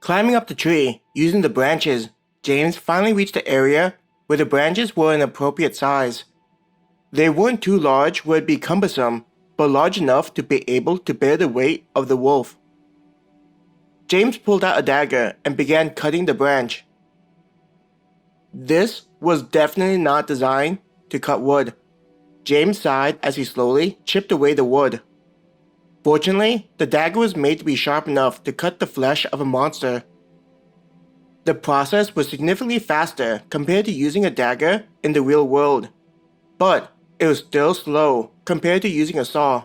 Climbing up the tree, using the branches, James finally reached the area where the branches were an appropriate size. They weren't too large where it'd be cumbersome, but large enough to be able to bear the weight of the wolf. James pulled out a dagger and began cutting the branch. This was definitely not designed to cut wood. James sighed as he slowly chipped away the wood. Fortunately, the dagger was made to be sharp enough to cut the flesh of a monster. The process was significantly faster compared to using a dagger in the real world, but it was still slow compared to using a saw.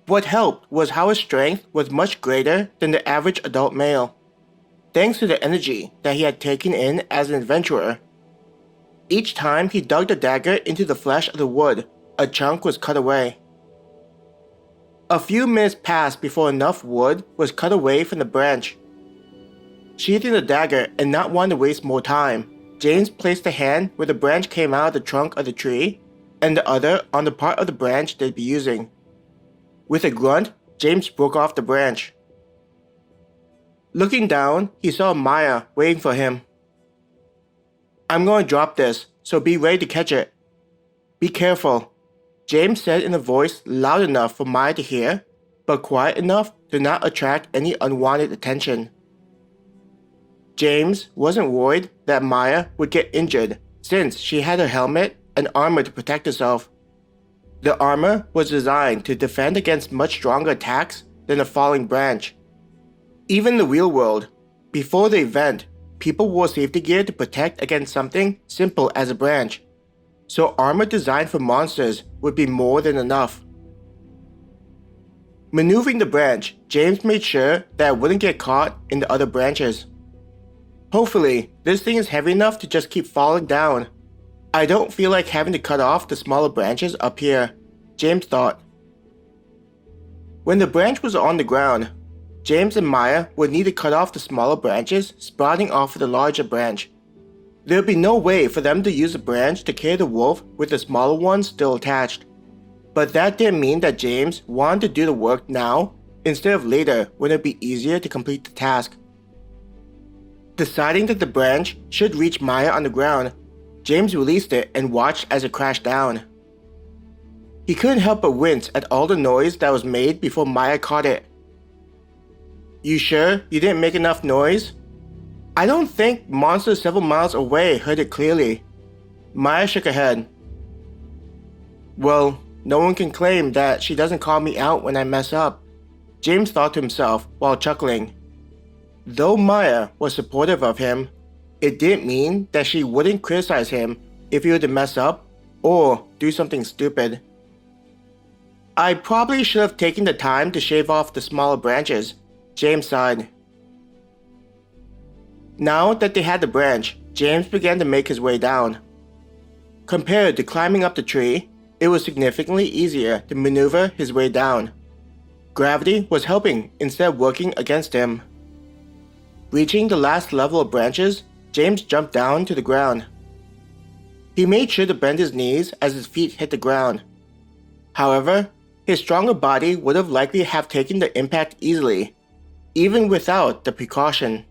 What helped was how his strength was much greater than the average adult male, thanks to the energy that he had taken in as an adventurer. Each time he dug the dagger into the flesh of the wood, a chunk was cut away. A few minutes passed before enough wood was cut away from the branch. Sheathing the dagger and not wanting to waste more time, James placed the hand where the branch came out of the trunk of the tree and the other on the part of the branch they'd be using. With a grunt, James broke off the branch. Looking down, he saw Maya waiting for him. "I'm going to drop this, so be ready to catch it. Be careful," James said in a voice loud enough for Maya to hear, but quiet enough to not attract any unwanted attention. James wasn't worried that Maya would get injured since she had her helmet and armor to protect herself. The armor was designed to defend against much stronger attacks than a falling branch. Even in the real world, before the event, people wore safety gear to protect against something simple as a branch, so armor designed for monsters would be more than enough. Maneuvering the branch, James made sure that it wouldn't get caught in the other branches. Hopefully, this thing is heavy enough to just keep falling down. I don't feel like having to cut off the smaller branches up here, James thought. When the branch was on the ground, James and Maya would need to cut off the smaller branches sprouting off of the larger branch. There would be no way for them to use the branch to carry the wolf with the smaller ones still attached. But that didn't mean that James wanted to do the work now instead of later when it would be easier to complete the task. Deciding that the branch should reach Maya on the ground, James released it and watched as it crashed down. He couldn't help but wince at all the noise that was made before Maya caught it. "You sure you didn't make enough noise?" "I don't think monsters several miles away heard it clearly." Maya shook her head. "Well, no one can claim that she doesn't call me out when I mess up," James thought to himself while chuckling. Though Maya was supportive of him, it didn't mean that she wouldn't criticize him if he were to mess up or do something stupid. "I probably should have taken the time to shave off the smaller branches," James sighed. Now that they had the branch, James began to make his way down. Compared to climbing up the tree, it was significantly easier to maneuver his way down. Gravity was helping instead of working against him. Reaching the last level of branches, James jumped down to the ground. He made sure to bend his knees as his feet hit the ground. However, his stronger body would have likely have taken the impact easily, even without the precaution.